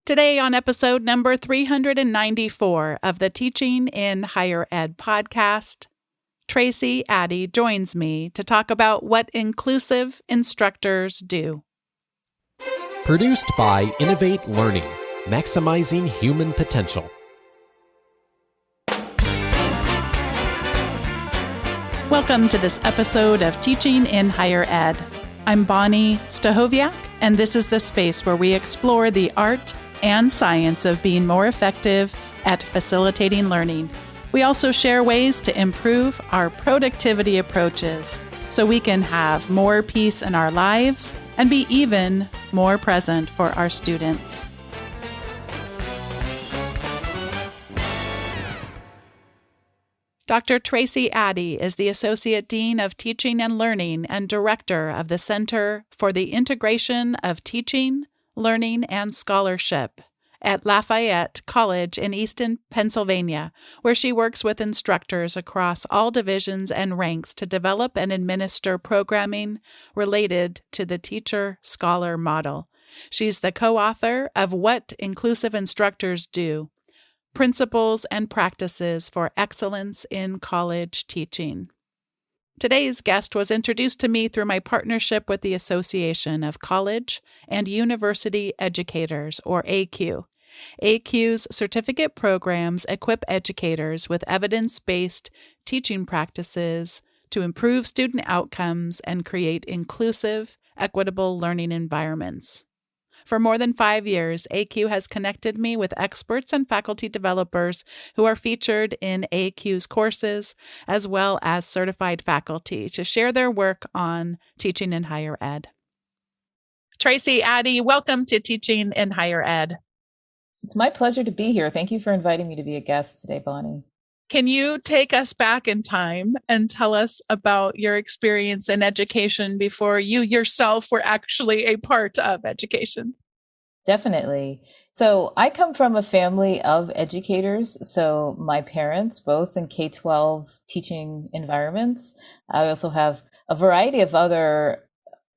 Today on episode number 394 of the Teaching in Higher Ed podcast, Tracie Addy joins me to talk about what inclusive instructors do. Produced by Innovate Learning, maximizing human potential. Welcome to this episode of Teaching in Higher Ed. I'm Bonnie Stahoviak, and this is the space where we explore the art and science of being more effective at facilitating learning. We also share ways to improve our productivity approaches so we can have more peace in our lives and be even more present for our students. Dr. Tracie Addy is the Associate Dean of Teaching and Learning and Director of the Center for the Integration of Teaching, Learning, and Scholarship at Lafayette College in Easton, Pennsylvania, where she works with instructors across all divisions and ranks to develop and administer programming related to the teacher-scholar model. She's the co-author of What Inclusive Instructors Do: Principles and Practices for Excellence in College Teaching. Today's guest was introduced to me through my partnership with the Association of College and University Educators, or ACU. ACU's certificate programs equip educators with evidence-based teaching practices to improve student outcomes and create inclusive, equitable learning environments. For more than 5 years, ACU has connected me with experts and faculty developers who are featured in ACU's courses, as well as certified faculty, to share their work on teaching in higher ed. Tracie Addy, welcome to Teaching in Higher Ed. It's my pleasure to be here. Thank you for inviting me to be a guest today, Bonnie. Can you take us back in time and tell us about your experience in education before you yourself were actually a part of education? Definitely. So I come from a family of educators. So my parents, both in K-12 teaching environments. I also have a variety of other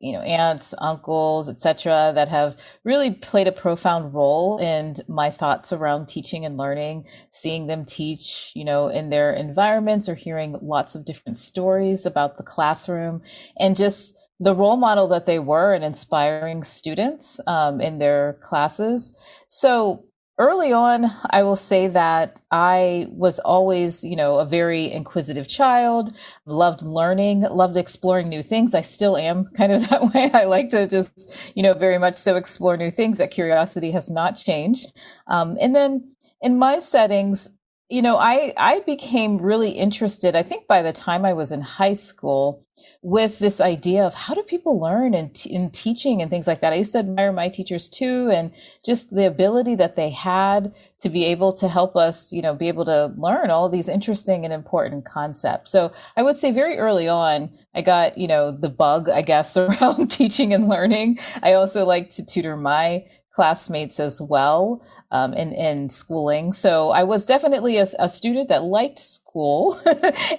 aunts, uncles, etc., that have really played a profound role in my thoughts around teaching and learning, seeing them teach, in their environments or hearing lots of different stories about the classroom and just the role model that they were in inspiring students in their classes. So early on, I will say that I was always, a very inquisitive child, loved learning, loved exploring new things. I still am kind of that way. I like to just, very much so explore new things. That curiosity has not changed. And then in my settings, I became really interested, I think by the time I was in high school, with this idea of how do people learn in teaching and things like that. I used to admire my teachers too, and just the ability that they had to be able to help us, be able to learn all of these interesting and important concepts. So I would say very early on, I got, the bug, I guess, around teaching and learning. I also like to tutor my classmates as well in schooling. So I was definitely a student that liked school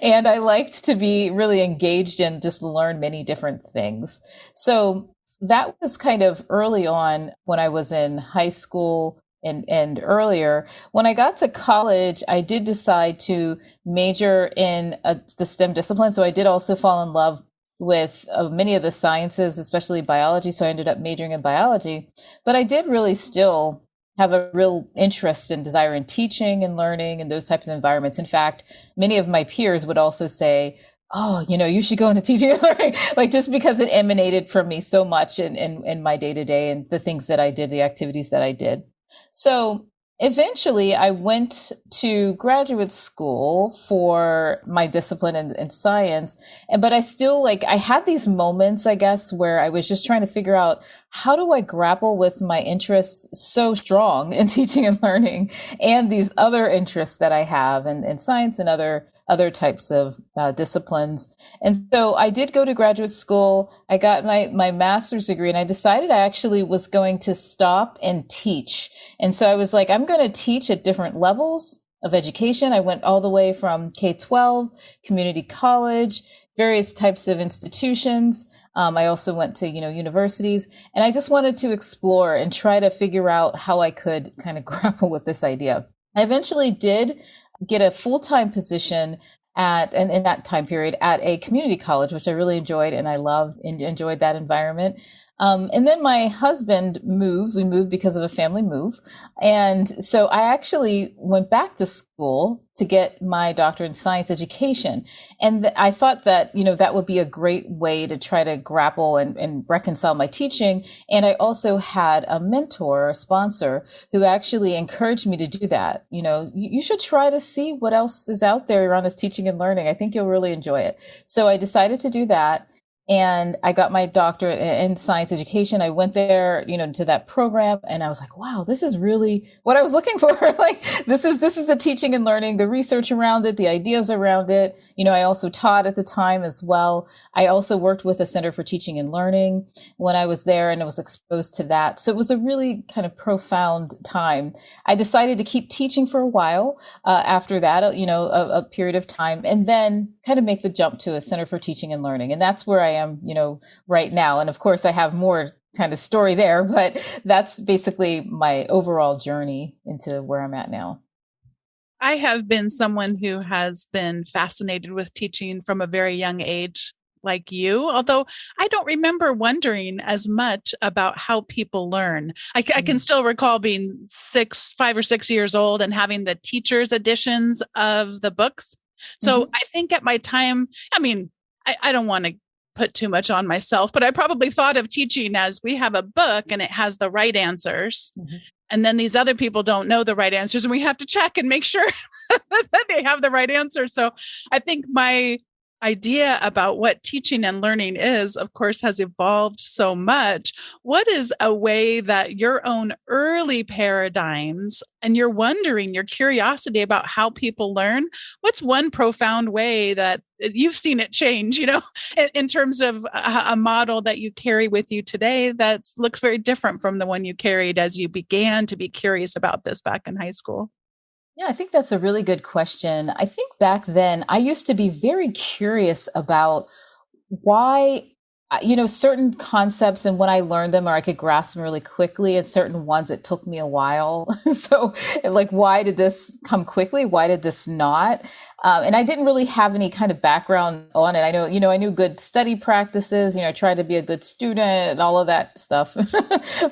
and I liked to be really engaged and just learn many different things. So that was kind of early on when I was in high school and earlier. When I got to college, I did decide to major in the STEM discipline. So I did also fall in love with many of the sciences, especially biology. So I ended up majoring in biology, but I did really still have a real interest and desire in teaching and learning and those types of environments. In fact, many of my peers would also say, oh, you should go into teaching and learning, like just because it emanated from me so much in my day to day and the things that I did, the activities that I did. So eventually, I went to graduate school for my discipline in science, but I still I had these moments, I guess, where I was just trying to figure out how do I grapple with my interests so strong in teaching and learning and these other interests that I have in science and other types of disciplines. And so I did go to graduate school. I got my master's degree and I decided I actually was going to stop and teach. And so I was like, I'm going to teach at different levels of education. I went all the way from K-12, community college, various types of institutions. I also went to, universities, and I just wanted to explore and try to figure out how I could kind of grapple with this idea. I eventually did get a full-time position and in that time period at a community college, which I really enjoyed, and I loved and enjoyed that environment. And then my husband moved. We moved because of a family move. And so I actually went back to school to get my doctorate in science education. And I thought that, that would be a great way to try to grapple and reconcile my teaching. And I also had a mentor, a sponsor, who actually encouraged me to do that. You should try to see what else is out there around this teaching and learning. I think you'll really enjoy it. So I decided to do that. And I got my doctorate in science education. I went there, to that program, and I was like, wow, this is really what I was looking for. Like, this is the teaching and learning, the research around it, the ideas around it. I also taught at the time as well. I also worked with the Center for Teaching and Learning when I was there, and I was exposed to that. So it was a really kind of profound time. I decided to keep teaching for a while, after that, a period of time, and then kind of make the jump to a Center for Teaching and Learning. And that's where I am, right now. And of course I have more kind of story there, but that's basically my overall journey into where I'm at now. I have been someone who has been fascinated with teaching from a very young age, like you, although I don't remember wondering as much about how people learn. I can still recall being 5 or 6 years old and having the teacher's editions of the books. So I think at my time, I don't want to put too much on myself, but I probably thought of teaching as we have a book and it has the right answers. And then these other people don't know the right answers, and we have to check and make sure that they have the right answer. So I think my idea about what teaching and learning is, of course, has evolved so much. What is a way that your own early paradigms and your curiosity about how people learn, what's one profound way that you've seen it change, in terms of a model that you carry with you today that looks very different from the one you carried as you began to be curious about this back in high school? Yeah, I think that's a really good question. I think back then I used to be very curious about why, certain concepts, and when I learned them, or I could grasp them really quickly, and certain ones it took me a while. So like, why did this come quickly? Why did this not? And I didn't really have any kind of background on it. I know, I knew good study practices, I tried to be a good student and all of that stuff,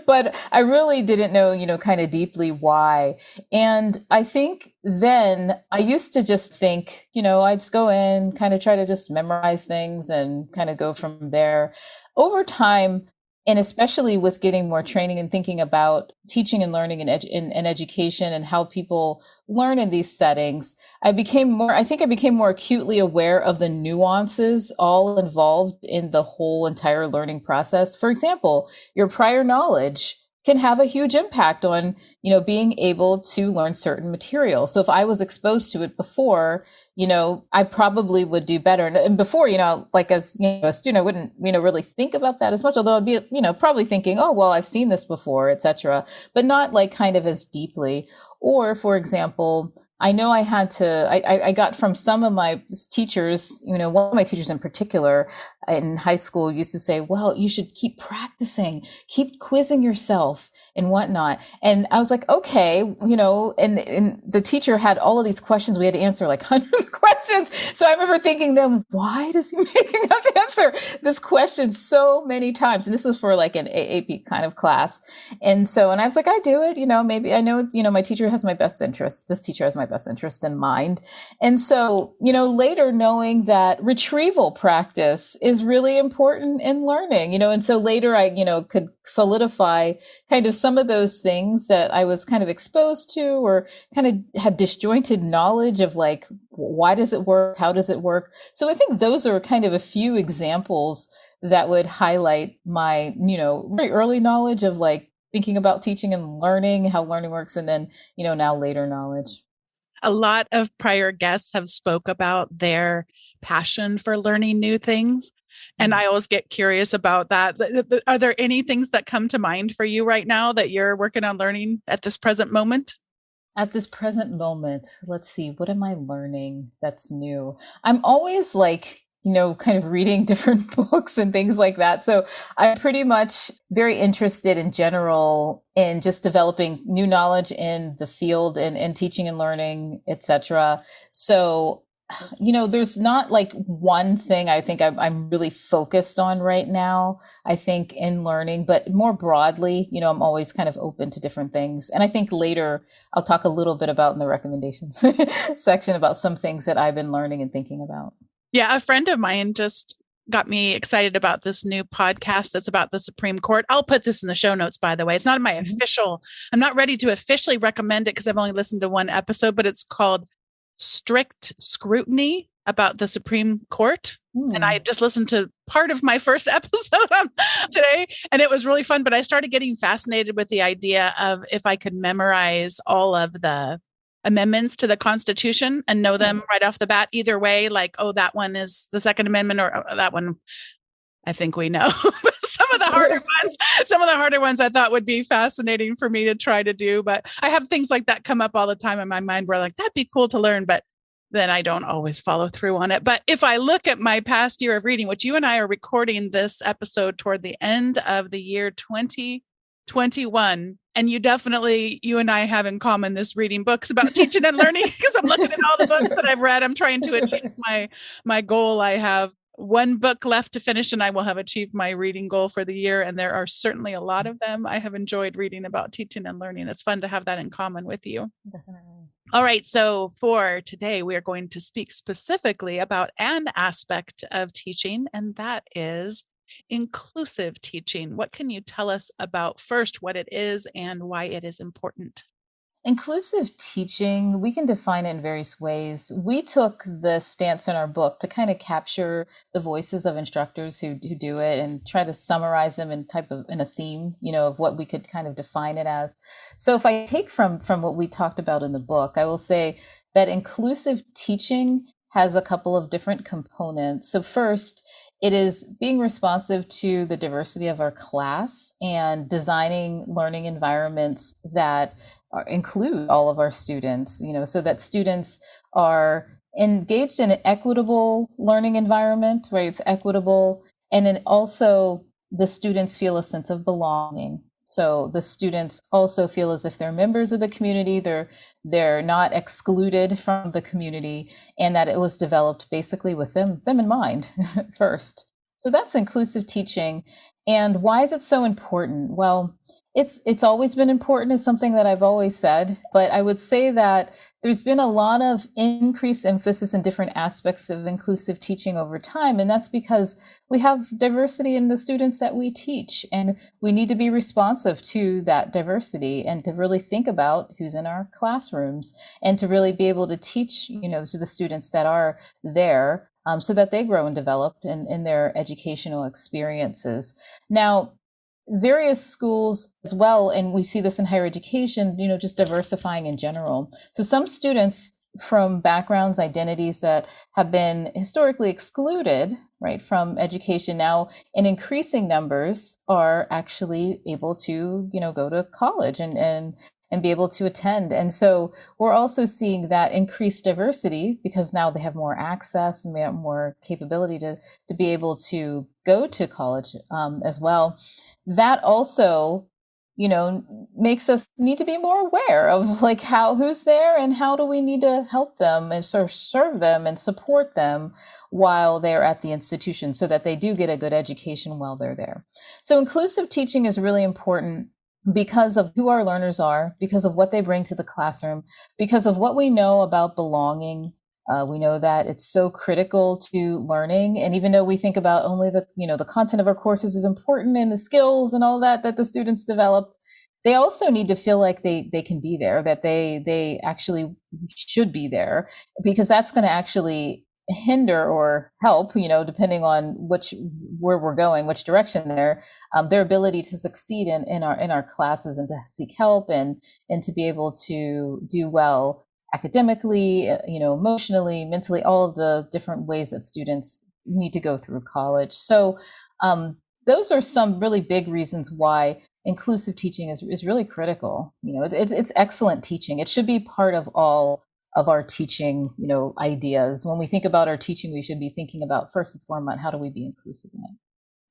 but I really didn't know, kind of deeply why. And I think then I used to just think, I just go in, kind of try to just memorize things and kind of go from there. Over time, and especially with getting more training and thinking about teaching and learning and education and how people learn in these settings, I became more acutely aware of the nuances all involved in the whole entire learning process. For example, your prior knowledge can have a huge impact on, being able to learn certain material. So if I was exposed to it before, I probably would do better. And before, like as a student, I wouldn't, really think about that as much, although I'd be, probably thinking, oh, well, I've seen this before, etc., but not like kind of as deeply. Or for example, I know I got from some of my teachers, one of my teachers in particular in high school used to say, well, you should keep practicing, keep quizzing yourself and whatnot. And I was like, okay, and the teacher had all of these questions. We had to answer like hundreds of questions. So I remember thinking then, why does he making us answer this question so many times? And this was for like an AAP kind of class. And I was like, I do it, maybe I know, my teacher has my best interest. This teacher has my best interest in mind. And so, later knowing that retrieval practice is really important in learning, and so later I, could solidify kind of some of those things that I was kind of exposed to or kind of had disjointed knowledge of like, why does it work? How does it work? So I think those are kind of a few examples that would highlight my, very early knowledge of like thinking about teaching and learning, how learning works, and then, now later knowledge. A lot of prior guests have spoke about their passion for learning new things. And I always get curious about that. Are there any things that come to mind for you right now that you're working on learning at this present moment? At this present moment, let's see, what am I learning that's new? I'm always like kind of reading different books and things like that. So I'm pretty much very interested in general in just developing new knowledge in the field and teaching and learning, etc. So, there's not like one thing I think I'm really focused on right now, I think in learning, but more broadly, I'm always kind of open to different things. And I think later I'll talk a little bit about in the recommendations section about some things that I've been learning and thinking about. Yeah, a friend of mine just got me excited about this new podcast that's about the Supreme Court. I'll put this in the show notes, by the way. It's not my official, I'm not ready to officially recommend it because I've only listened to one episode, but it's called Strict Scrutiny about the Supreme Court. And I just listened to part of my first episode today, and it was really fun. But I started getting fascinated with the idea of if I could memorize all of the amendments to the Constitution and know them right off the bat, either way, like, oh, that one is the Second Amendment, or that one, I think we know. Some of the harder ones I thought would be fascinating for me to try to do. But I have things like that come up all the time in my mind where like, that'd be cool to learn, but then I don't always follow through on it. But if I look at my past year of reading, which you and I are recording this episode toward the end of the year 2021, and you and I have in common this reading books about teaching and learning, because I'm looking at all the books that I've read. I'm trying to achieve my goal. I have one book left to finish and I will have achieved my reading goal for the year. And there are certainly a lot of them. I have enjoyed reading about teaching and learning. It's fun to have that in common with you. Definitely. All right. So for today, we are going to speak specifically about an aspect of teaching, and that is inclusive teaching. What can you tell us about first what it is and why it is important? Inclusive teaching, we can define it in various ways. We took the stance in our book to kind of capture the voices of instructors who do it and try to summarize them in a theme, of what we could kind of define it as. So if I take from what we talked about in the book, I will say that inclusive teaching has a couple of different components. So first, it is being responsive to the diversity of our class and designing learning environments that include all of our students, so that students are engaged in an equitable learning environment, where it's equitable, and then also the students feel a sense of belonging. So the students also feel as if they're members of the community, they're not excluded from the community, and that it was developed basically with them in mind first. So that's inclusive teaching. And why is it so important? Well, it's always been important. It's something that I've always said, but I would say that there's been a lot of increased emphasis in different aspects of inclusive teaching over time. And that's because we have diversity in the students that we teach, and we need to be responsive to that diversity and to really think about who's in our classrooms and to really be able to teach, to the students that are there, so that they grow and develop in their educational experiences. Now, various schools as well, and we see this in higher education, just diversifying in general. So some students from backgrounds, identities that have been historically excluded, right, from education now in increasing numbers are actually able to, go to college and be able to attend. And so we're also seeing that increased diversity because now they have more access and we have more capability to be able to go to college as well. That also, makes us need to be more aware of like who's there and how do we need to help them and sort of serve them and support them while they're at the institution so that they do get a good education while they're there. So inclusive teaching is really important because of who our learners are, because of what they bring to the classroom, because of what we know about belonging. We know that it's so critical to learning. And even though we think about only the content of our courses is important and the skills and all that the students develop, they also need to feel like they can be there, that they actually should be there, because that's going to actually hinder or help, depending on where we're going, which direction their ability to succeed in our classes and to seek help and to be able to do well academically, emotionally, mentally, all of the different ways that students need to go through college. So those are some really big reasons why inclusive teaching is really critical. It's excellent teaching. It should be part of all our teaching, ideas. When we think about our teaching, we should be thinking about first and foremost, how do we be inclusive in it?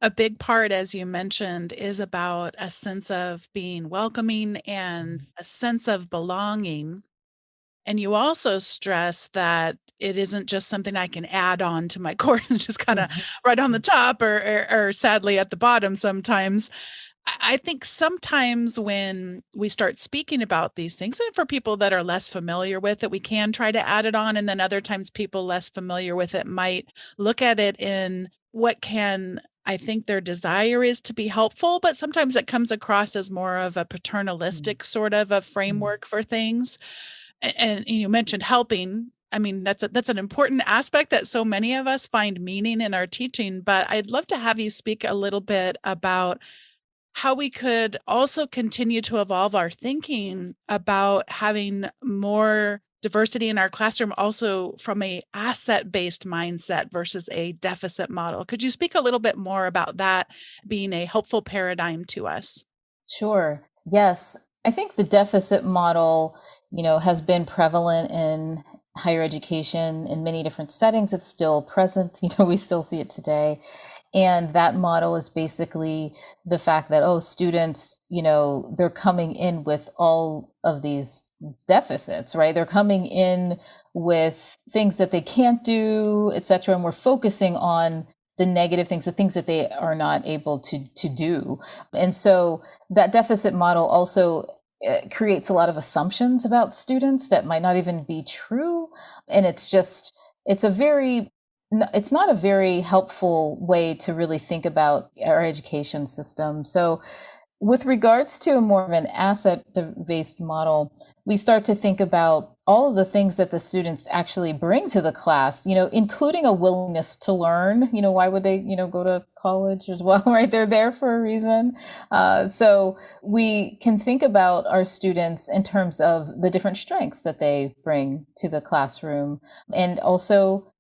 A big part, as you mentioned, is about a sense of being welcoming and a sense of belonging. And you also stress that it isn't just something I can add on to my course and just kind of Mhm. right on the top or sadly at the bottom sometimes. I think sometimes when we start speaking about these things, and for people that are less familiar with it, we can try to add it on. And then other times, people less familiar with it might look at it in what can, I think their desire is to be helpful, but sometimes it comes across as more of a paternalistic sort of a Mhm. framework for things. And you mentioned helping. I mean, that's an important aspect that so many of us find meaning in our teaching. But I'd love to have you speak a little bit about how we could also continue to evolve our thinking about having more diversity in our classroom, also from a asset-based mindset versus a deficit model. Could you speak a little bit more about that being a helpful paradigm to us? Sure. Yes. I think the deficit model, has been prevalent in higher education in many different settings. It's still present. We still see it today. And that model is basically the fact that, oh, students, they're coming in with all of these deficits, right? They're coming in with things that they can't do, et cetera. And we're focusing on the negative things, the things that they are not able to do. And so that deficit model also creates a lot of assumptions about students that might not even be true. And it's a very it's not a very helpful way to really think about our education system. So with regards to a more of an asset-based model, we start to think about all of the things that the students actually bring to the class, including a willingness to learn. Why would they, go to college as well, right? They're there for a reason. So we can think about our students in terms of the different strengths that they bring to the classroom, and also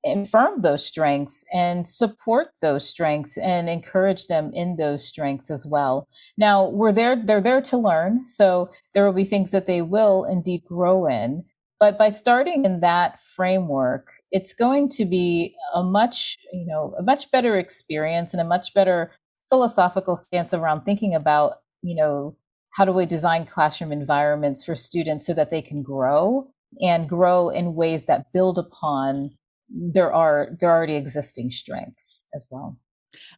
affirm those strengths and support those strengths and encourage them in those strengths as well. Now, they're there to learn. So there will be things that they will indeed grow in. But by starting in that framework, it's going to be a much better experience and a much better philosophical stance around thinking about, how do we design classroom environments for students so that they can grow and grow in ways that build upon their already existing strengths as well.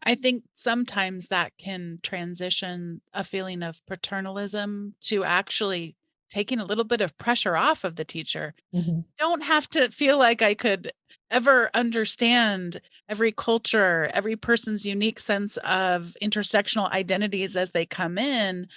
I think sometimes that can transition a feeling of paternalism to actually taking a little bit of pressure off of the teacher. Mm-hmm. Don't have to feel like I could ever understand every culture, every person's unique sense of intersectional identities as they come in.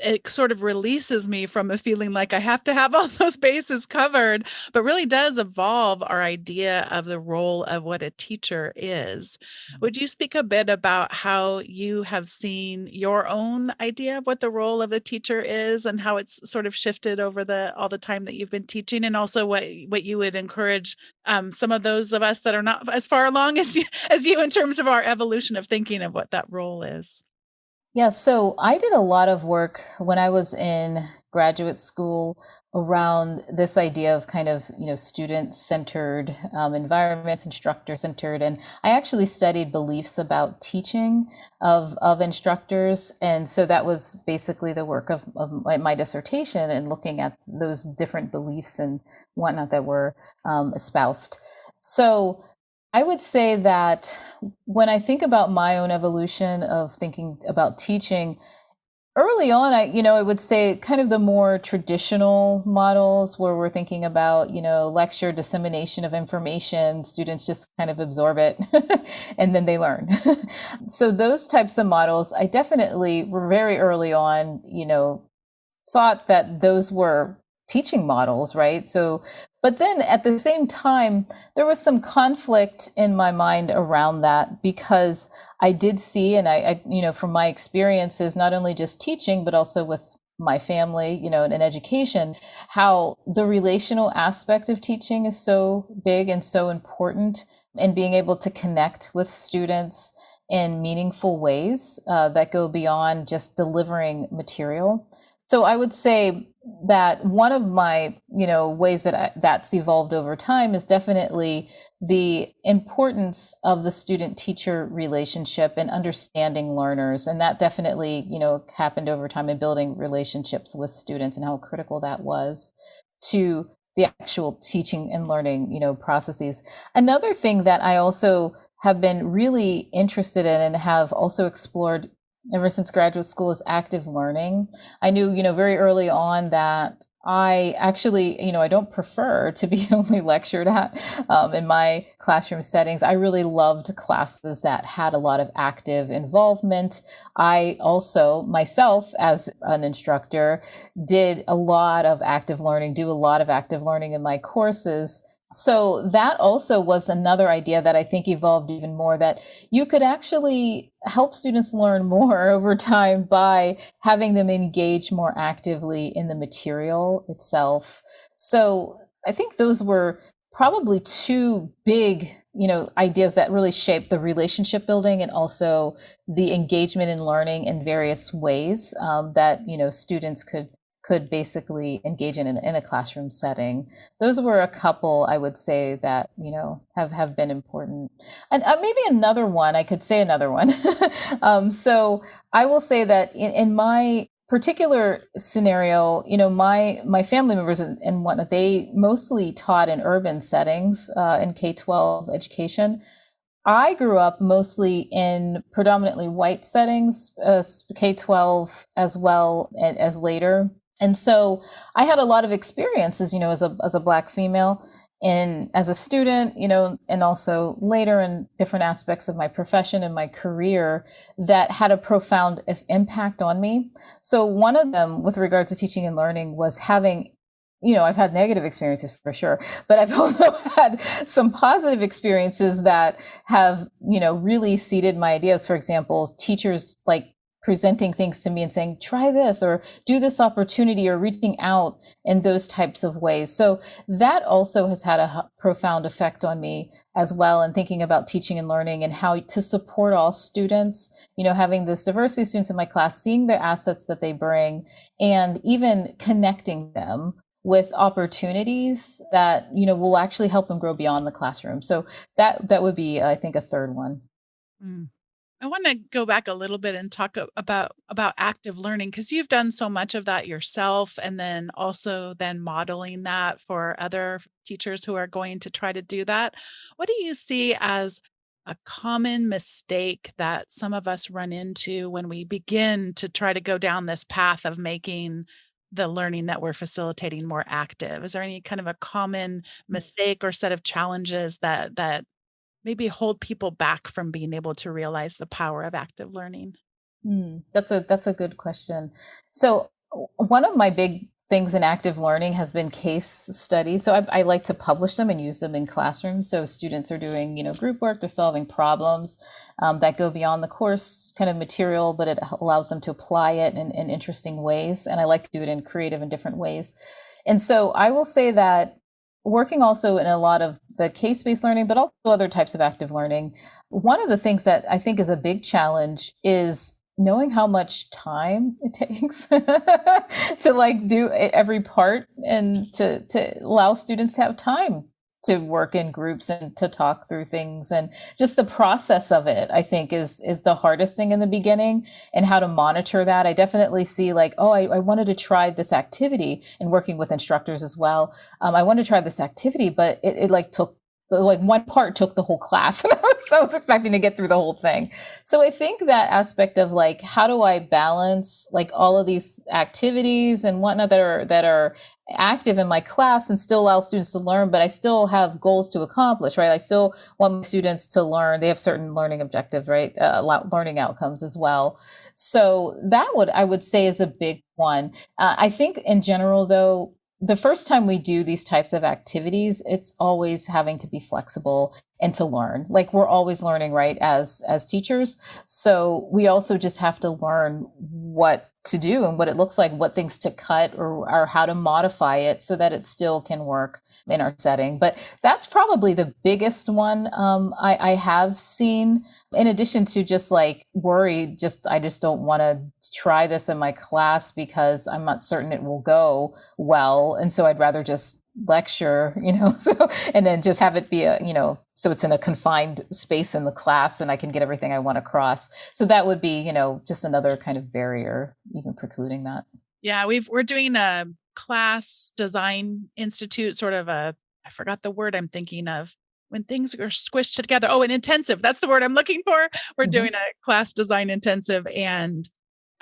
It sort of releases me from a feeling like I have to have all those bases covered, but really does evolve our idea of the role of what a teacher is. Would you speak a bit about how you have seen your own idea of what the role of a teacher is and how it's sort of shifted over the all the time that you've been teaching, and also what you would encourage some of those of us that are not as far along as you in terms of our evolution of thinking of what that role is? Yeah, so I did a lot of work when I was in graduate school around this idea of kind of, student-centered environments, instructor-centered, and I actually studied beliefs about teaching of instructors, and so that was basically the work of my dissertation and looking at those different beliefs and whatnot that were espoused. So I would say that when I think about my own evolution of thinking about teaching, early on, I would say kind of the more traditional models where we're thinking about, lecture dissemination of information, students just kind of absorb it and then they learn. So those types of models, I definitely were very early on, thought that those were teaching models, right? So, but then at the same time, there was some conflict in my mind around that because I did see, and from my experiences, not only just teaching, but also with my family, and education, how the relational aspect of teaching is so big and so important, and being able to connect with students in meaningful ways that go beyond just delivering material. So I would say that one of my, ways that that's evolved over time is definitely the importance of the student teacher relationship and understanding learners. And that definitely, happened over time in building relationships with students and how critical that was to the actual teaching and learning, processes. Another thing that I also have been really interested in and have also explored ever since graduate school is active learning. I knew, very early on that I actually, I don't prefer to be only lectured at in my classroom settings. I really loved classes that had a lot of active involvement. I also, myself, as an instructor, did a lot of active learning, do a lot of active learning in my courses. So that also was another idea that I think evolved even more, that you could actually help students learn more over time by having them engage more actively in the material itself. So I think those were probably two big, ideas that really shaped the relationship building and also the engagement in learning in various ways that, students could basically engage in a classroom setting. Those were a couple, I would say, that, have been important. And maybe another one, I could say another one. So I will say that in my particular scenario, my family members and whatnot, they mostly taught in urban settings in K-12 education. I grew up mostly in predominantly white settings, K-12 as well as later. And so I had a lot of experiences, as a Black female and as a student, and also later in different aspects of my profession and my career that had a profound impact on me. So one of them with regards to teaching and learning was having, I've had negative experiences for sure, but I've also had some positive experiences that have, really seeded my ideas. For example, teachers like presenting things to me and saying, try this or do this opportunity, or reaching out in those types of ways. So that also has had a profound effect on me as well, and thinking about teaching and learning and how to support all students, having this diversity of students in my class, seeing the assets that they bring, and even connecting them with opportunities that, will actually help them grow beyond the classroom. So that would be, I think, a third one. Mm. I want to go back a little bit and talk about active learning, because you've done so much of that yourself, and then also then modeling that for other teachers who are going to try to do that. What do you see as a common mistake that some of us run into when we begin to try to go down this path of making the learning that we're facilitating more active? Is there any kind of a common mistake or set of challenges that maybe hold people back from being able to realize the power of active learning? That's a good question. So one of my big things in active learning has been case studies. So I like to publish them and use them in classrooms. So students are doing, group work, they're solving problems that go beyond the course kind of material, but it allows them to apply it in interesting ways. And I like to do it in creative and different ways. And so I will say that working also in a lot of the case-based learning, but also other types of active learning, one of the things that I think is a big challenge is knowing how much time it takes to like do every part, and to allow students to have time to work in groups and to talk through things. And just the process of it, I think, is the hardest thing in the beginning, and how to monitor that. I definitely see like, oh, I wanted to try this activity, and working with instructors as well. I wanted to try this activity, but it like took, like one part took the whole class. So I was expecting to get through the whole thing. So I think that aspect of like, how do I balance like all of these activities and whatnot that are active in my class and still allow students to learn, but I still have goals to accomplish, right? I still want my students to learn. They have certain learning objectives, right? Learning outcomes as well. So that I would say is a big one. I think in general, though, the first time we do these types of activities, it's always having to be flexible and to learn. Like we're always learning, right? As teachers. So we also just have to learn what to do and what it looks like, what things to cut or how to modify it so that it still can work in our setting. But that's probably the biggest one I have seen, in addition to just like worry, I just don't want to try this in my class because I'm not certain it will go well. And so I'd rather just lecture, so, and then just have it be so it's in a confined space in the class and I can get everything I want across. So that would be, just another kind of barrier, even precluding that. Yeah, we're doing a class design institute, sort of I forgot the word I'm thinking of, when things are squished together. Oh, an intensive. That's the word I'm looking for. We're doing a class design intensive, and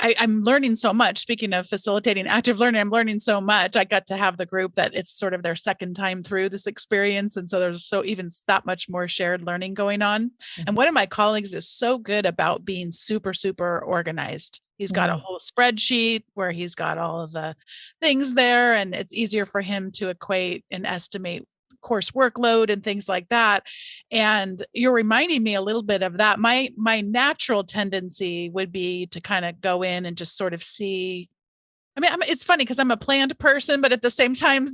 I'm learning so much. Speaking of facilitating active learning, I'm learning so much. I got to have the group that it's sort of their second time through this experience. And so there's even that much more shared learning going on. Mm-hmm. And one of my colleagues is so good about being super, super organized. He's got a whole spreadsheet where he's got all of the things there, and it's easier for him to equate and estimate course workload and things like that. And you're reminding me a little bit of that. My natural tendency would be to kind of go in and just sort of see. I mean, it's funny because I'm a planned person, but at the same time,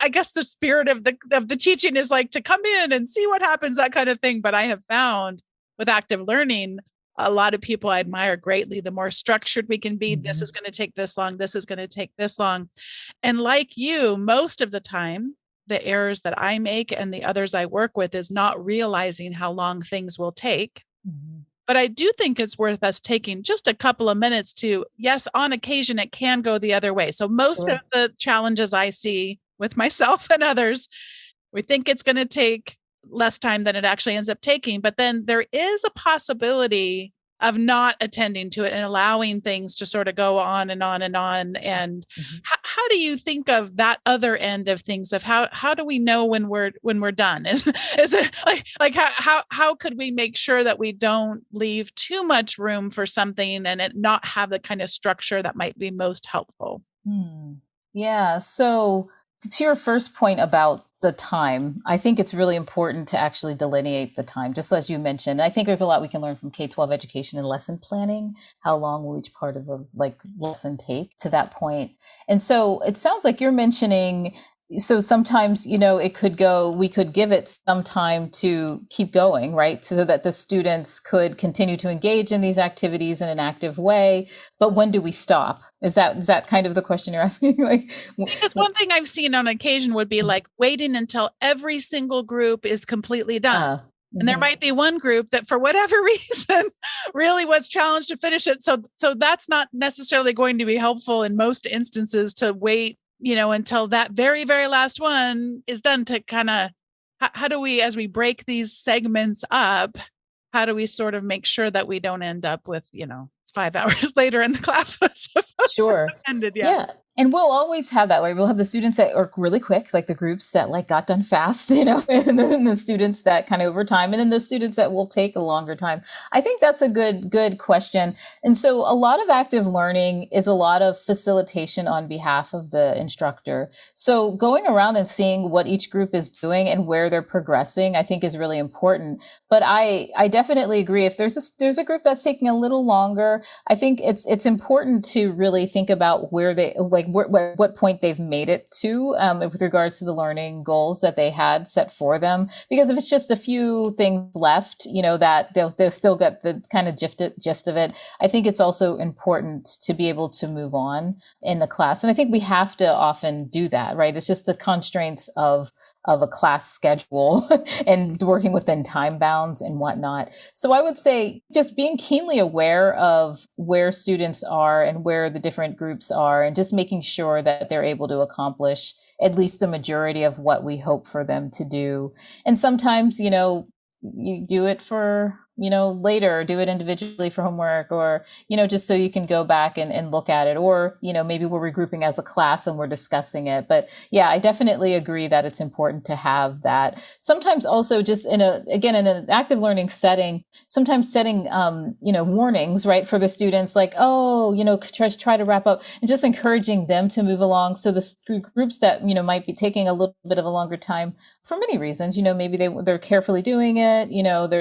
I guess the spirit of the teaching is like to come in and see what happens, that kind of thing. But I have found with active learning, a lot of people I admire greatly. The more structured we can be, this is going to take this long, this is going to take this long. And like you, most of the time, the errors that I make and the others I work with is not realizing how long things will take. Mm-hmm. But I do think it's worth us taking just a couple of minutes to, yes, on occasion, it can go the other way. So most of the challenges I see with myself and others, we think it's going to take less time than it actually ends up taking. But then there is a possibility of not attending to it and allowing things to sort of go on and on and on. And how do you think of that other end of things, of how do we know when we're done? Is it like how could we make sure that we don't leave too much room for something and it not have the kind of structure that might be most helpful? Yeah. So to your first point about the time, I think it's really important to actually delineate the time, just as you mentioned. I think there's a lot we can learn from K-12 education and lesson planning. How long will each part of the lesson take to that point? And so it sounds like you're mentioning, so sometimes, we could give it some time to keep going, right? So that the students could continue to engage in these activities in an active way. But when do we stop? Is that kind of the question you're asking? Because one thing I've seen on occasion would be like waiting until every single group is completely done. And there might be one group that for whatever reason really was challenged to finish it. So that's not necessarily going to be helpful in most instances to wait until that very, very last one is done, to kind of, how do we, as we break these segments up, how do we sort of make sure that we don't end up with, 5 hours later and the class was supposed to have ended? Yeah. And we'll always have that way. We'll have the students that are really quick, like the groups that got done fast, and then the students that kind of over time, and then the students that will take a longer time. I think that's a good question. And so a lot of active learning is a lot of facilitation on behalf of the instructor. So going around and seeing what each group is doing and where they're progressing, I think is really important. But I definitely agree. If there's a group that's taking a little longer, I think it's important to really think about where they what point they've made it to with regards to the learning goals that they had set for them. Because if it's just a few things left, that they'll still get the kind of gist of it. I think it's also important to be able to move on in the class. And I think we have to often do that, right? It's just the constraints of a class schedule and working within time bounds and whatnot. So I would say just being keenly aware of where students are and where the different groups are, and just making sure that they're able to accomplish at least the majority of what we hope for them to do. And sometimes, you do it for, later, do it individually for homework, or, just so you can go back and look at it, or, maybe we're regrouping as a class and we're discussing it. But yeah, I definitely agree that it's important to have that. Sometimes also just in an active learning setting, sometimes setting, warnings, right, for the students, like, try to wrap up, and just encouraging them to move along. So the groups that, might be taking a little bit of a longer time for many reasons, maybe they're carefully doing it,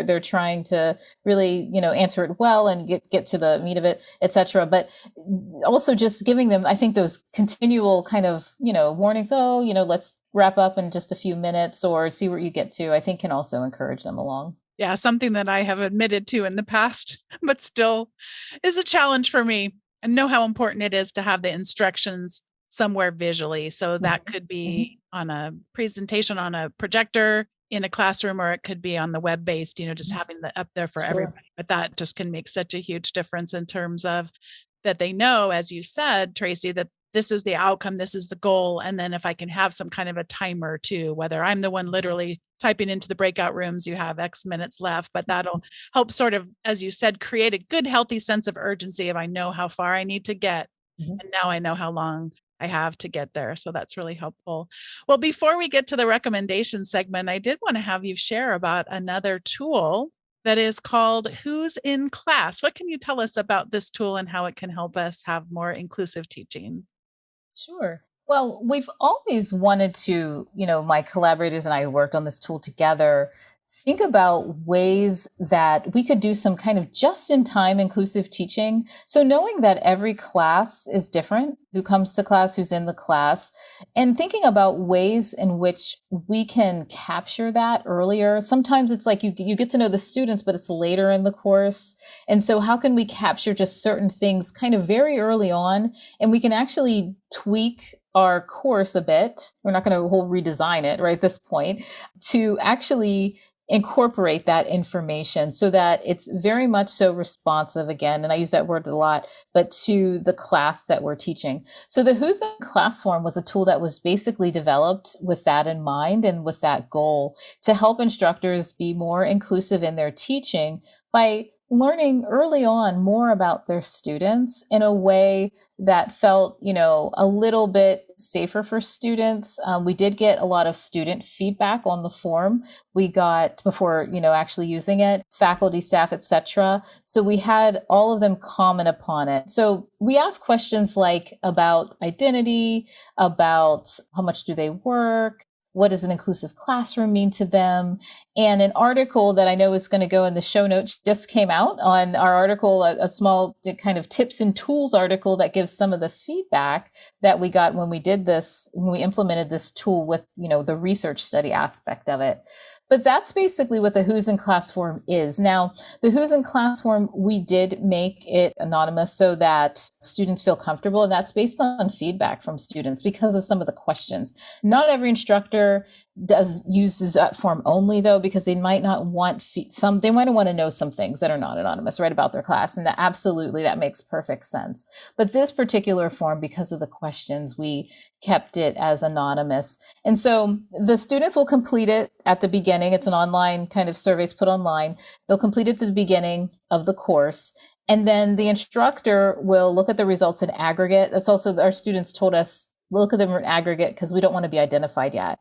they're trying to to really, answer it well and get to the meat of it, etc. But also just giving them, I think, those continual kind of, warnings, let's wrap up in just a few minutes or see where you get to, I think can also encourage them along. Yeah, something that I have admitted to in the past, but still is a challenge for me, and know how important it is to have the instructions somewhere visually. So that could be on a presentation on a projector in a classroom, or it could be on the web-based, just having that up there for everybody. But that just can make such a huge difference in terms of that they know, as you said, Tracie, that this is the outcome, this is the goal. And then if I can have some kind of a timer too, whether I'm the one literally typing into the breakout rooms, you have X minutes left, but that'll help sort of, as you said, create a good, healthy sense of urgency if I know how far I need to get. And now I know how long I have to get there. So that's really helpful. Well, before we get to the recommendation segment, I did want to have you share about another tool that is called Who's in Class. What can you tell us about this tool and how it can help us have more inclusive teaching? Sure. Well, we've always wanted to, my collaborators and I worked on this tool together, think about ways that we could do some kind of just-in-time inclusive teaching. So knowing that every class is different, who comes to class, who's in the class, and thinking about ways in which we can capture that earlier. Sometimes it's like you get to know the students, but it's later in the course. And so how can we capture just certain things kind of very early on, and we can actually tweak our course a bit. We're not going to whole redesign it right at this point to actually incorporate that information so that it's very much so responsive again. And I use that word a lot, but to the class that we're teaching. So the Who's in Class form was a tool that was basically developed with that in mind and with that goal to help instructors be more inclusive in their teaching by learning early on more about their students in a way that felt, a little bit safer for students. We did get a lot of student feedback on the form we got before, actually using it, faculty, staff, etc. So we had all of them comment upon it. So we asked questions like about identity, about how much do they work, what does an inclusive classroom mean to them? And an article that I know is going to go in the show notes just came out on our article, a small kind of tips and tools article that gives some of the feedback that we got when we did this, when we implemented this tool with, the research study aspect of it. But that's basically what the Who's in Class form is. Now, the Who's in Class form, we did make it anonymous so that students feel comfortable. And that's based on feedback from students because of some of the questions. Not every instructor uses that form only though, because they might not want they might want to know some things that are not anonymous, right, about their class. And that makes perfect sense. But this particular form, because of the questions, we kept it as anonymous. And so the students will complete it at the beginning. It's an online kind of survey. It's put online. They'll complete it at the beginning of the course. And then the instructor will look at the results in aggregate. That's also, our students told us, look at them in aggregate because we don't want to be identified yet,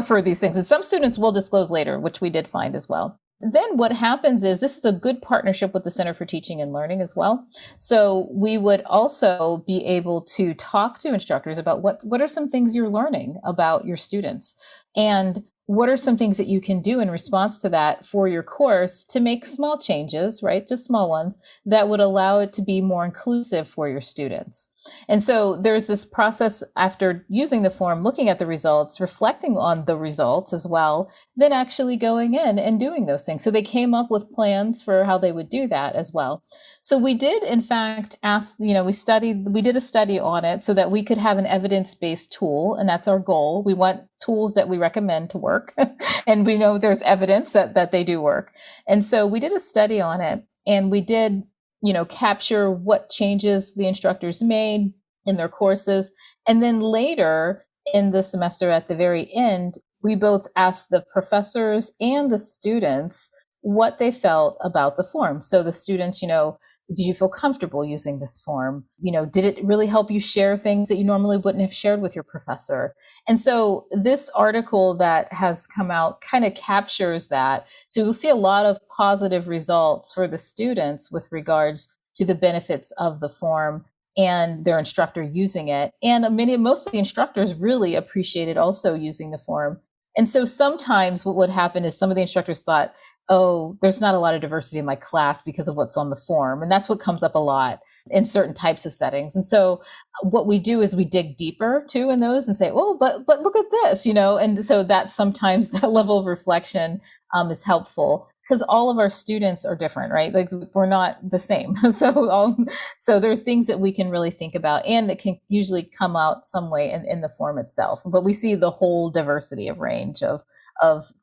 for these things. And some students will disclose later, which we did find as well. Then what happens is this is a good partnership with the Center for Teaching and Learning as well. So we would also be able to talk to instructors about what are some things you're learning about your students, and what are some things that you can do in response to that for your course to make small changes, right? Just small ones that would allow it to be more inclusive for your students. And so there's this process after using the form, looking at the results, reflecting on the results as well, then actually going in and doing those things. So they came up with plans for how they would do that as well. So we did, in fact, we did a study on it so that we could have an evidence-based tool. And that's our goal. We want tools that we recommend to work. And we know there's evidence that they do work. And so we did a study on it, and we did capture what changes the instructors made in their courses. And then later in the semester at the very end, we both asked the professors and the students what they felt about the form. So the students, did you feel comfortable using this form? Did it really help you share things that you normally wouldn't have shared with your professor? And so this article that has come out kind of captures that. So you'll see a lot of positive results for the students with regards to the benefits of the form and their instructor using it. And most of the instructors really appreciated also using the form And so sometimes what would happen is some of the instructors thought, oh, there's not a lot of diversity in my class because of what's on the form. And that's what comes up a lot in certain types of settings. And so what we do is we dig deeper too in those and say, oh, but look at this, and so that sometimes that level of reflection is helpful because all of our students are different, right? Like we're not the same. So there's things that we can really think about, and it can usually come out some way in the form itself. But we see the whole diversity of range of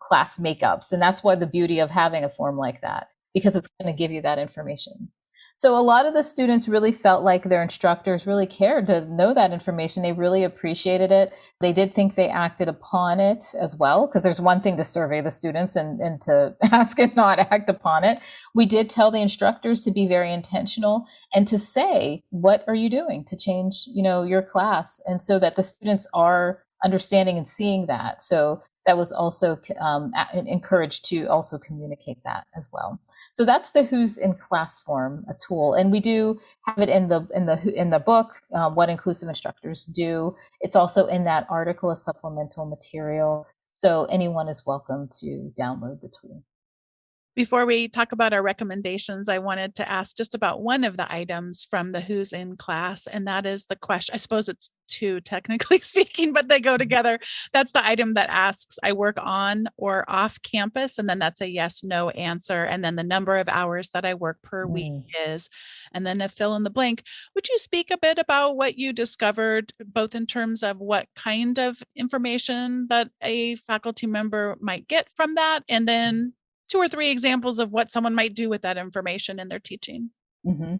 class makeups. And that's why the beauty of having a form like that, because it's going to give you that information. So a lot of the students really felt like their instructors really cared to know that information. They really appreciated it. They did think they acted upon it as well, because there's one thing to survey the students and to ask and not act upon it. We did tell the instructors to be very intentional and to say, what are you doing to change, your class? And so that the students are understanding and seeing that. So that was also encouraged to also communicate that as well. So that's the Who's in Class form, a tool, and we do have it in the book, What Inclusive Instructors Do. It's also in that article, a supplemental material. So anyone is welcome to download the tool. Before we talk about our recommendations, I wanted to ask just about one of the items from the Who's in Class, and that is the question. I suppose it's two, technically speaking, but they go together. That's the item that asks, I work on or off campus, and then that's a yes, no answer. And then the number of hours that I work per week is, and then a fill in the blank. Would you speak a bit about what you discovered, both in terms of what kind of information that a faculty member might get from that, and then 2 or 3 examples of what someone might do with that information in their teaching? Mm-hmm.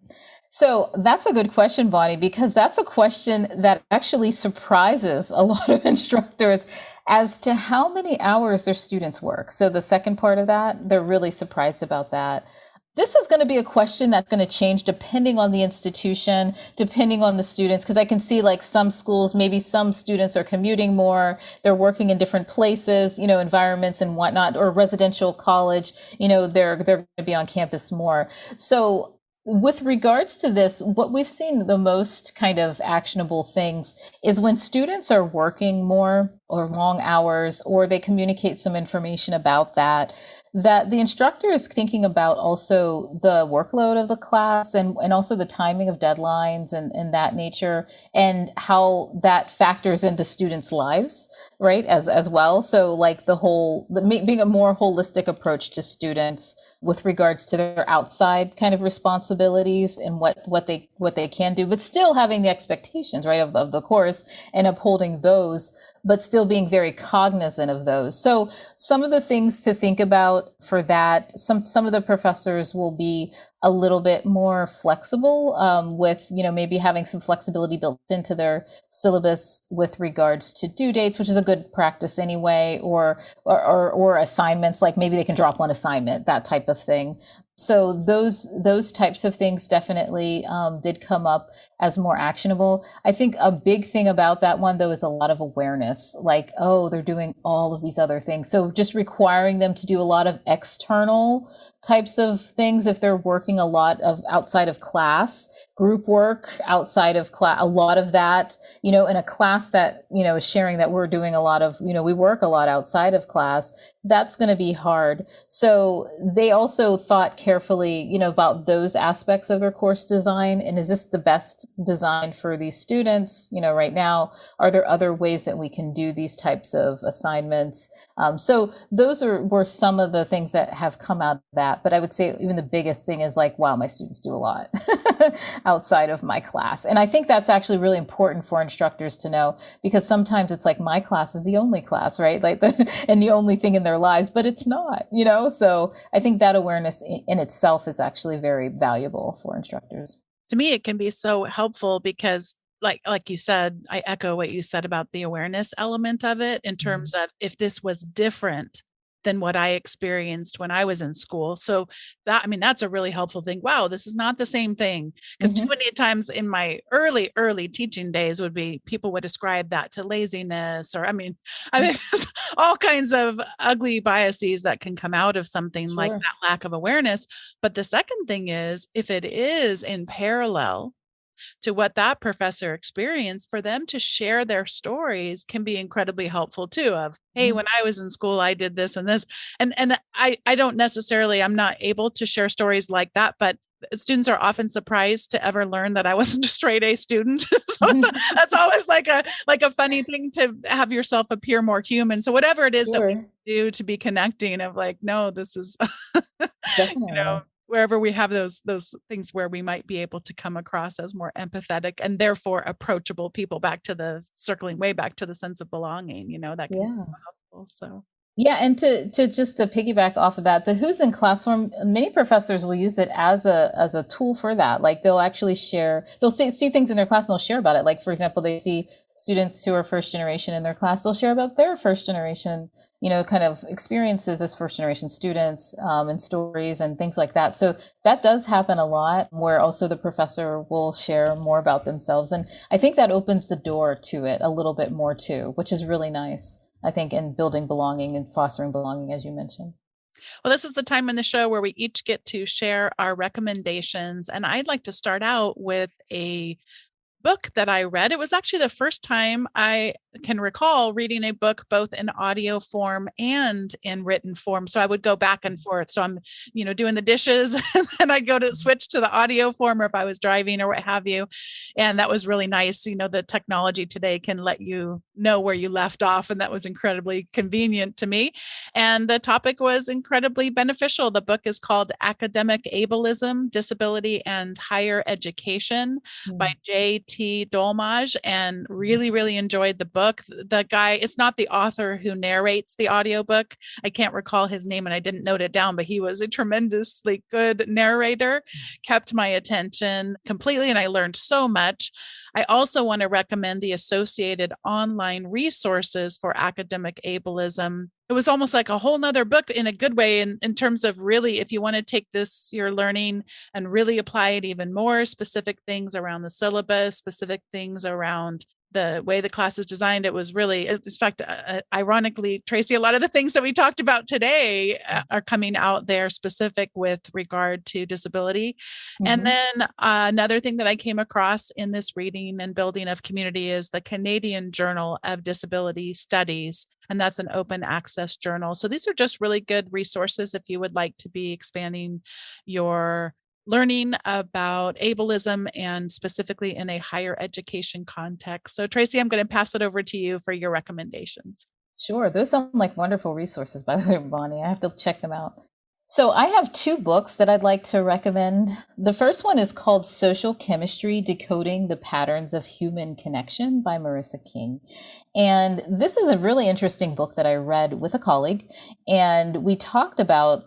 So that's a good question, Bonnie, because that's a question that actually surprises a lot of instructors as to how many hours their students work. So the second part of that, they're really surprised about that. This is going to be a question that's going to change depending on the institution, depending on the students, because I can see like some schools, maybe some students are commuting more, they're working in different places, environments and whatnot, or residential college, they're going to be on campus more. So with regards to this, what we've seen the most kind of actionable things is when students are working more or long hours, or they communicate some information about that the instructor is thinking about also the workload of the class and also the timing of deadlines and that nature, and how that factors into students' lives, right, as well. So like being a more holistic approach to students with regards to their outside kind of responsibilities and what they can do, but still having the expectations, right, of the course and upholding those, but still being very cognizant of those. So some of the things to think about for that, some of the professors will be a little bit more flexible with, maybe having some flexibility built into their syllabus with regards to due dates, which is a good practice anyway, or assignments, like maybe they can drop one assignment, that type of thing. So those types of things definitely did come up as more actionable. I think a big thing about that one, though, is a lot of awareness, like, oh, they're doing all of these other things. So just requiring them to do a lot of external types of things if they're working a lot of outside of class, group work outside of class, a lot of that, in a class that, is sharing that we're doing a lot of, we work a lot outside of class, that's going to be hard. So they also thought carefully, about those aspects of their course design. And is this the best design for these students? Right now, are there other ways that we can do these types of assignments? So those were some of the things that have come out of that. But I would say even the biggest thing is like, wow, my students do a lot outside of my class. And I think that's actually really important for instructors to know, because sometimes it's like my class is the only class, right? Like and the only thing in their lives, but it's not, So I think that awareness in itself is actually very valuable for instructors. To me, it can be so helpful because like you said, I echo what you said about the awareness element of it in terms of if this was different than what I experienced when I was in school. So that's a really helpful thing. Wow, this is not the same thing. Because too many times in my early teaching days people would ascribe that to laziness, or there's all kinds of ugly biases that can come out of something like that lack of awareness. But the second thing is, if it is in parallel to what that professor experienced, for them to share their stories can be incredibly helpful too, of, hey, when I was in school, I did this and this. And I don't necessarily, I'm not able to share stories like that, but students are often surprised to ever learn that I wasn't a straight A student. So that's always like a funny thing to have yourself appear more human. So whatever it is that we Sure. do to be connecting, of like, no, this is, Definitely. wherever we have those things where we might be able to come across as more empathetic and therefore approachable people, back to the circling way back to the sense of belonging, that can be Yeah. helpful. So Yeah, and to just to piggyback off of that, the Who's in Classroom, many professors will use it as a tool for that. Like they'll actually share, they'll see things in their class and they'll share about it. Like for example, they see students who are first generation in their class, they'll share about their first generation, kind of experiences as first generation students, and stories and things like that. So that does happen a lot, where also the professor will share more about themselves. And I think that opens the door to it a little bit more too, which is really nice, I think, in building belonging and fostering belonging, as you mentioned. well, this is the time in the show where we each get to share our recommendations. And I'd like to start out with a book that I read. It was actually the first time I can recall reading a book both in audio form and in written form. So I would go back and forth. So I'm, doing the dishes and then I'd go to switch to the audio form, or if I was driving or what have you. And that was really nice. The technology today can let you know where you left off. And that was incredibly convenient to me. And the topic was incredibly beneficial. The book is called Academic Ableism, Disability and Higher Education by Mm. J.T. Dolmaj, and really, really enjoyed the book. The guy, it's not the author who narrates the audiobook. I can't recall his name and I didn't note it down, but he was a tremendously good narrator, kept my attention completely, and I learned so much. I also want to recommend the associated online resources for academic ableism. It was almost like a whole nother book in a good way, in terms of really, if you want to take this, your learning, and really apply it even more, specific things around the syllabus, specific things around the way the class is designed. It was really, in fact, ironically, Tracie, a lot of the things that we talked about today are coming out there specific with regard to disability. And Mhm. then another thing that I came across in this reading and building of community is the Canadian Journal of Disability Studies. And that's an open access journal. So these are just really good resources if you would like to be expanding your learning about ableism, and specifically in a higher education context. So Tracie, I'm going to pass it over to you for your recommendations. Sure. Those sound like wonderful resources, by the way, Bonnie. I have to check them out. So I have two books that I'd like to recommend. The first one is called Social Chemistry: Decoding the Patterns of Human Connection by Marissa King. And this is a really interesting book that I read with a colleague. And we talked about,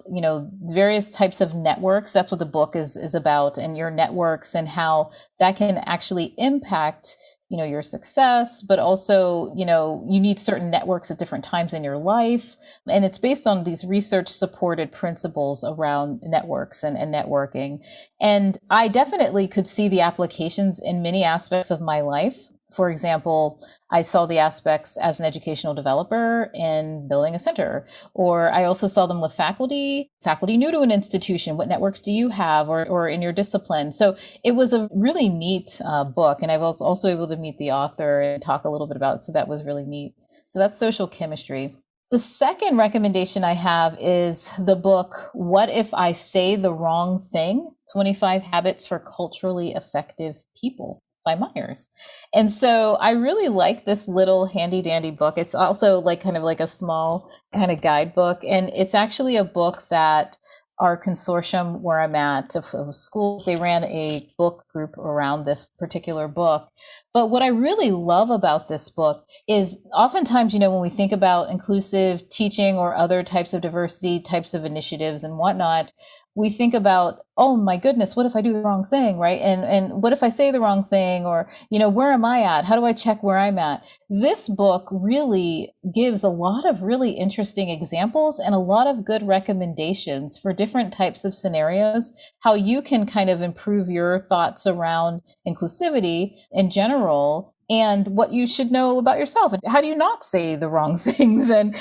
various types of networks. That's what the book is about, and your networks and how that can actually impact your success, but also, you need certain networks at different times in your life. And it's based on these research supported principles around networks and networking. And I definitely could see the applications in many aspects of my life. For example, I saw the aspects as an educational developer in building a center, or I also saw them with faculty new to an institution. What networks do you have, or in your discipline? So it was a really neat book. And I was also able to meet the author and talk a little bit about it. So that was really neat. So that's Social Chemistry. The second recommendation I have is the book, What If I Say the Wrong Thing? 25 Habits for Culturally Effective People by Myers. And so I really like this little handy dandy book. It's also like kind of like a small kind of guidebook. And it's actually a book that our consortium where I'm at of schools, they ran a book group around this particular book. But what I really love about this book is oftentimes, when we think about inclusive teaching or other types of diversity, types of initiatives and whatnot, we think about, oh my goodness, what if I do the wrong thing, right? And what if I say the wrong thing? Or, where am I at? How do I check where I'm at? This book really gives a lot of really interesting examples and a lot of good recommendations for different types of scenarios, how you can kind of improve your thoughts around inclusivity in general, and what you should know about yourself, and how do you not say the wrong things and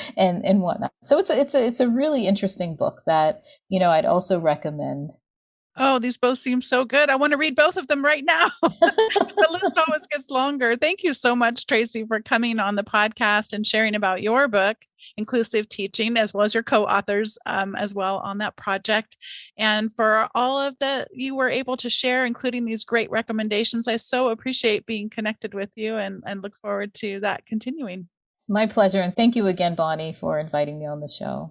whatnot. So it's a really interesting book that I'd also recommend. Oh, these both seem so good. I want to read both of them right now. The list always gets longer. Thank you so much, Tracie, for coming on the podcast and sharing about your book, Inclusive Teaching, as well as your co-authors as well on that project. And for all of that you were able to share, including these great recommendations. I so appreciate being connected with you and look forward to that continuing. My pleasure. And thank you again, Bonnie, for inviting me on the show.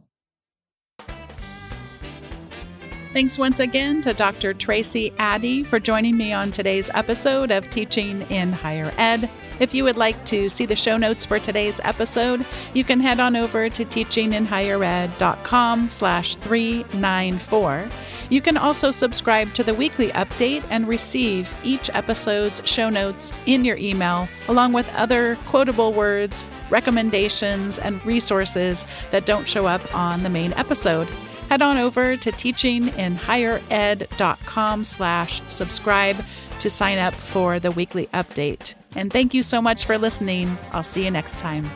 Thanks once again to Dr. Tracie Addy for joining me on today's episode of Teaching in Higher Ed. If you would like to see the show notes for today's episode, you can head on over to teachinginhighered.com/394. You can also subscribe to the weekly update and receive each episode's show notes in your email, along with other quotable words, recommendations, and resources that don't show up on the main episode. Head on over to teachinginhighered.com/subscribe to sign up for the weekly update. And thank you so much for listening. I'll see you next time.